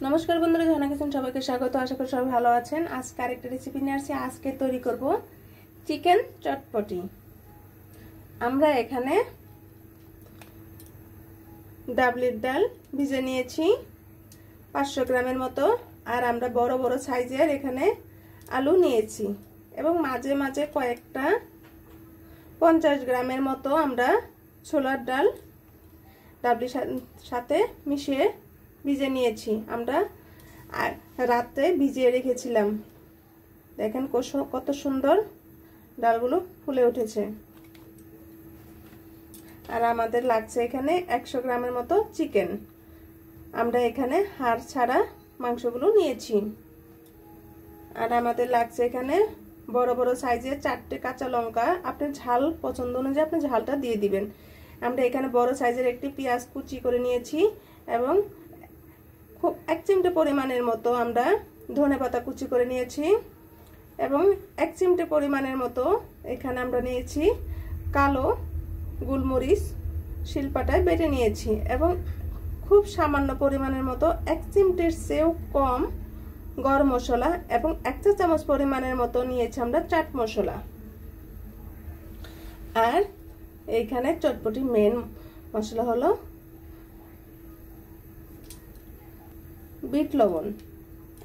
নমস্কার বন্ধুরা, ঝর্ণা কিচেন সবাইকে স্বাগত। আশা করি সবাই ভালো আছেন। আজকে আরেকটা রেসিপি নিয়ে আসছি। আজকে তৈরি করব চিকেন চটপটি। আমরা এখানে ডাবলির ডাল ভিজে নিয়েছি 500 গ্রামের মতো, আর আমরা বড় বড় সাইজের এখানে আলু নিয়েছি এবং মাঝে মাঝে কয়েকটা 50 গ্রামের মতো আমরা ছোলার ডাল ডাবলির সাথে মিশিয়ে ভিজে নিয়েছি। আমরা রাতে ভিজিয়ে রেখেছিলাম। দেখেন কত সুন্দর ডালগুলো ফুলে উঠেছে। আর আমাদের লাগছে এখানে 100 গ্রামের মতো চিকেন। আমরা এখানে হাড় ছাড়া মাংসগুলো নিয়েছি। আর আমাদের লাগছে এখানে বড় বড় সাইজের 4টে কাঁচা লঙ্কা। আপনি ঝাল পছন্দ অনুযায়ী আপনি ঝালটা দিয়ে দিবেন। আমরা এখানে বড় সাইজের একটি পেঁয়াজ কুচি করে নিয়েছি এবং খুব 1 চিমটে পরিমাণের মতো আমরা ধনেপাতা কুচি করে নিয়েছি এবং 1 চিমটে পরিমাণের মতো এখানে আমরা নিয়েছি কালো গোলমরিচ শিলপাটায় বেটে নিয়েছি এবং খুব সামান্য পরিমাণের মতো 1 চিমটের চেয়েও কম গরম মশলা এবং 1 চা চামচ পরিমাণের মতো নিয়েছি আমরা চাট মশলা। আর এইখানে চটপটি মেন মশলা হলো বিট লবণ।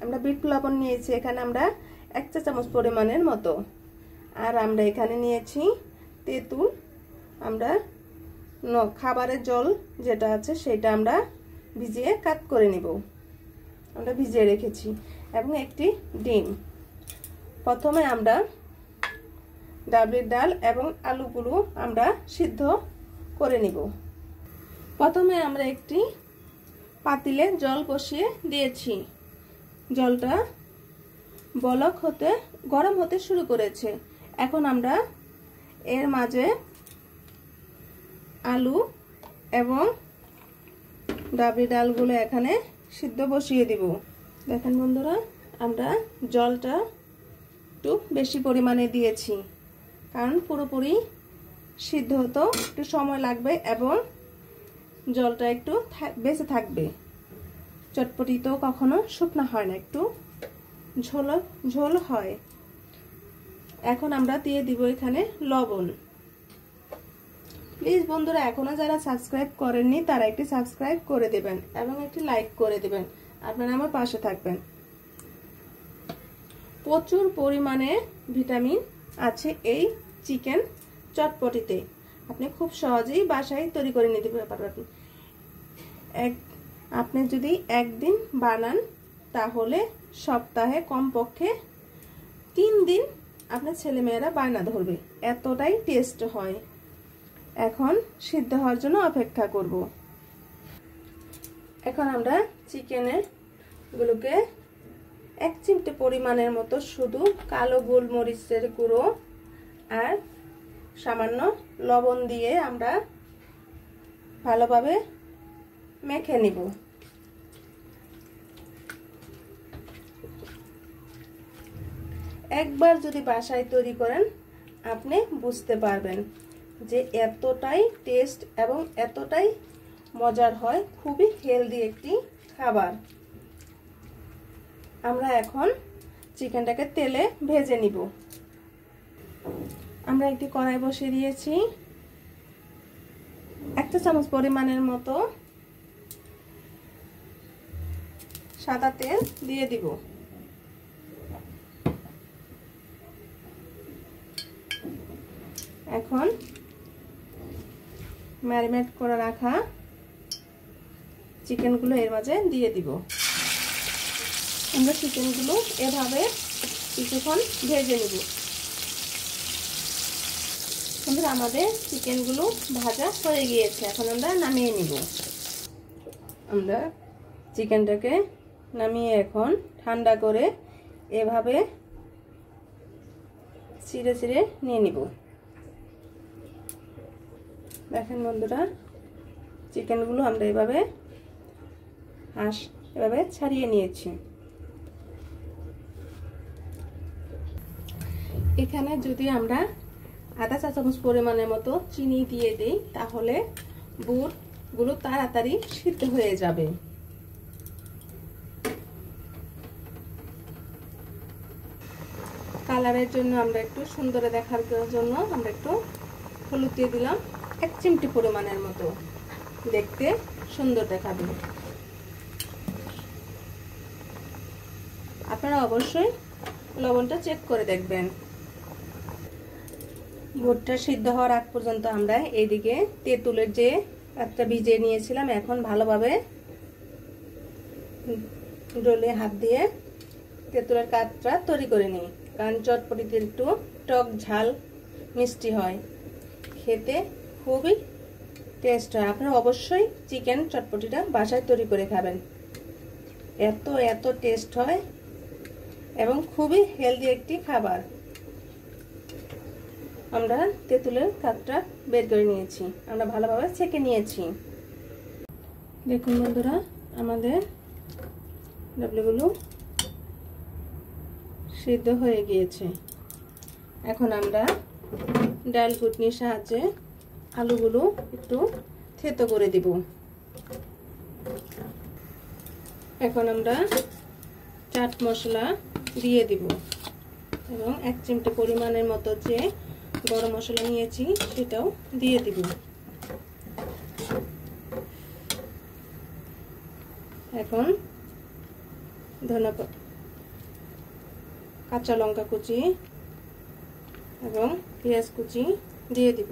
আমরা বিট লবণ নিয়েছি এখানে আমরা 1 চা চামচ পরিমাণের মতো। আর আমরা এখানে নিয়েছি তেঁতুল। আমরা খাবারের জল যেটা আছে সেটা আমরা ভিজিয়ে কাট করে নিব। আমরা ভিজিয়ে রেখেছি এবং একটি ডিম। প্রথমে আমরা ডাবলির ডাল এবং আলুগুলো আমরা সিদ্ধ করে নিব। প্রথমে আমরা একটি পাতিলে জল বসিয়ে দিয়েছি। জলটা বলক হতে গরম হতে শুরু করেছে। এখন আমরা এর মাঝে আলু এবং ডাবলি ডালগুলো এখানে সিদ্ধ বসিয়ে দিব। দেখেন বন্ধুরা, আমরা জলটা একটু বেশি পরিমাণে দিয়েছি, কারণ পুরোপুরি সিদ্ধ হতে একটু সময় লাগবে এবং জলটা একটু বেঁচে থাকবে। চটপটি তো কখনো শুকনো হয় না, একটু ঝোল ঝোল হয়। এখন আমরা দিয়ে দিব এখানে লবণ। প্লিজ বন্ধুরা, এখনো যারা সাবস্ক্রাইব করেননি তারা একটি সাবস্ক্রাইব করে দেবেন এবং একটি লাইক করে দেবেন। আপনারা আমার পাশে থাকবেন। প্রচুর পরিমাণে ভিটামিন আছে এই চিকেন চটপটিতে। আপনি খুব সহজেই বাসায় তৈরি করে নিতে পারবেন। আপনি যদি একদিন বানান তাহলে সপ্তাহে কমপক্ষে 3 দিন আপনার ছেলেমেয়েরা বায়না ধরবে, এতটাই টেস্ট হয়। এখন সিদ্ধ হওয়ার জন্য অপেক্ষা করব। এখন আমরা চিকেনের গুলোকে 1 চিমটে পরিমাণের মতো শুধু কালো গোলমরিচের গুঁড়ো আর সামান্য লবণ দিয়ে আমরা ভালোভাবে মেখে নিব। একবার যদি বাসায় তৈরি করেন আপনি বুঝতে পারবেন যে এতটাই টেস্ট এবং এতটাই মজার হয়। খুবই হেলদি একটি খাবার। আমরা এখন চিকেনটাকে তেলে ভেজে নিব। আমরা একটি কড়াই বসিয়ে দিয়েছি। 1 চা চামচ পরিমাণের মতো সাদা তেল দিয়ে দিব। এখন ম্যারিনেট করে রাখা চিকেনগুলো এর মাঝে দিয়ে দিব। আমরা চিকেনগুলো এভাবে কিছুক্ষণ ভেজে নিব। আমাদের চিকেনগুলো ভাজা হয়ে গিয়েছে। এখন আমরা নামিয়ে নিব। আমরা চিকেনটাকে নামিয়ে এখন ঠান্ডা করে এভাবে ছিঁড়ে ছিঁড়ে নিয়ে নিব। দেখেন বন্ধুরা, চিকেনগুলো আমরা এভাবে ছাড়িয়ে নিয়েছি। এখানে যদি আমরা আধা চা চামচ পরিমাণের মতো চিনি দিয়ে দেই তাহলে বুটগুলো তাড়াতাড়ি সিদ্ধ হয়ে যাবে। কালারের জন্য আমরা একটু সুন্দর দেখার জন্য আমরা একটু হলুদ দিয়ে দিলাম 1 চিমটি পরিমাণের মতো, দেখতে সুন্দর দেখাবে। আপনারা অবশ্যই লবণটা চেক করে দেখবেন। ভুট্টা সিদ্ধ হওয়ার আগ পর্যন্ত আমরা এইদিকে তেঁতুলের যে একটা ভিজিয়ে নিয়েছিলাম, এখন ভালোভাবে ডলে হাত দিয়ে তেঁতুলের কাঠটা তৈরি করে নিই, কারণ চটপটিতে একটু টক ঝাল মিষ্টি হয়, খেতে খুবই টেস্ট হয়। আপনারা অবশ্যই চিকেন চটপটিটা বাসায় তৈরি করে খাবেন, এত টেস্ট হয় এবং খুবই হেলদি একটি খাবার। আমরা তেঁতুলের কাঠটা বের করে নিয়েছি, আমরা ভালোভাবে ছেঁকে নিয়েছি। দেখুন বন্ধুরা, আমাদের ডাবলুগুলো সিদ্ধ হয়ে গিয়েছে। এখন আমরা ডাল ঘুটনির সাহায্যে আলুগুলো একটু থেতো করে দিব। এখন আমরা চাট মশলা দিয়ে দিব এবং 1 চিমটি পরিমাণের মতো যে গরম মশলা নিয়েছি সেটাও দিয়ে দিব। এখন ধন্যবাদ, কাঁচা লঙ্কা কুচি এবং পেঁয়াজ কুচি দিয়ে দিব।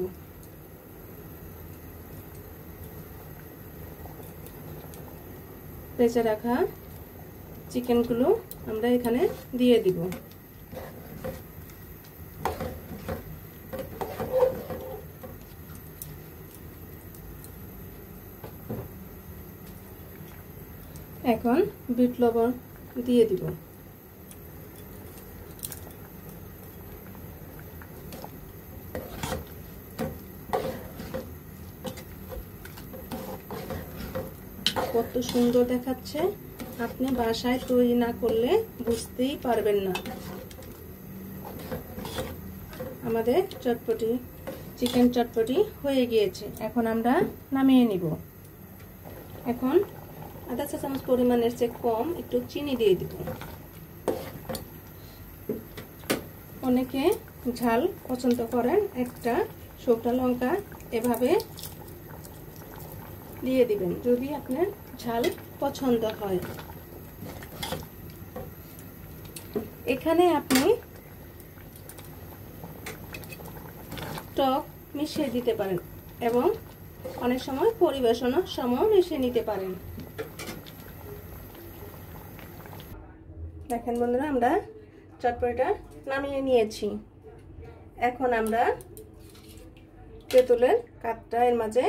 ভেজে রাখা চিকেনগুলো আমরা এখানে দিয়ে দিব। এখন বিট লবণ দিয়ে দিব। কত সুন্দর দেখাচ্ছে, আপনি বাসায় তৈরি না করলে বুঝতেই পারবেন না। আমাদের চটপটি চিকেন চটপটি হয়ে গিয়েছে, এখন আমরা নামিয়ে নিব। এখন আধা চা চামচ পরিমাণের চেয়ে কম একটু চিনি দিয়ে দিব। অনেকে ঝাল পছন্দ করেন, একটা শুকনো লঙ্কা এভাবে দিয়ে দিবেন যদি আপনার ঝাল পছন্দ হয়। এখানে আপনি টক মিশিয়ে দিতে পারেন এবং অনেক সময় পরিবেশনের সময় মিশিয়ে নিতে পারেন। দেখেন বন্ধুরা, আমরা চটপটিটা নামিয়ে নিয়েছি। এখন আমরা তেঁতুলের কাঠটা এর মাঝে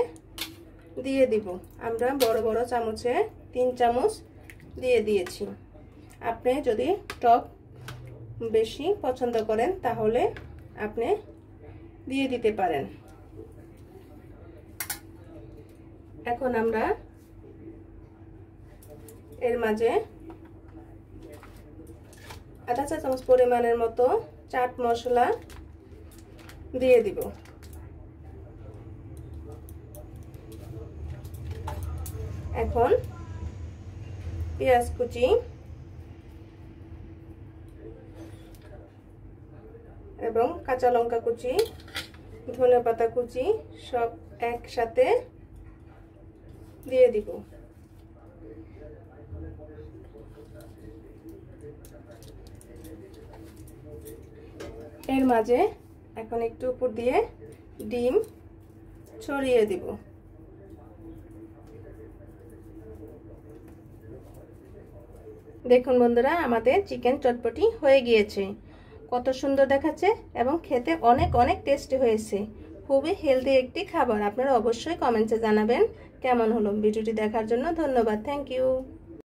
দিয়ে দিব। আমরা বড় বড় চামচে 3 চামচ দিয়ে দিয়েছি। আপনি যদি টক বেশি পছন্দ করেন তাহলে আপনি দিয়ে দিতে পারেন। এখন আমরা এর মাঝে আধা চা চামচ পরিমাণের মতো চাট মশলা দিয়ে দিব। এখন পেঁয়াজ কুচি এবং কাঁচা লঙ্কা কুচি, ধনেপাতা কুচি সব একসাথে দিয়ে দিব। এর মাঝে এখন একটু উপর দিয়ে ডিম ছড়িয়ে দিব। দেখুন বন্ধুরা, আমাদের চিকেন চটপটি হয়ে গিয়েছে, কত সুন্দর দেখাচ্ছে এবং খেতে অনেক অনেক টেস্টি হয়েছে। খুবই হেলদি একটি খাবার। আপনারা অবশ্যই কমেন্টে জানাবেন কেমন হলো। ভিডিওটি দেখার জন্য ধন্যবাদ। Thank you.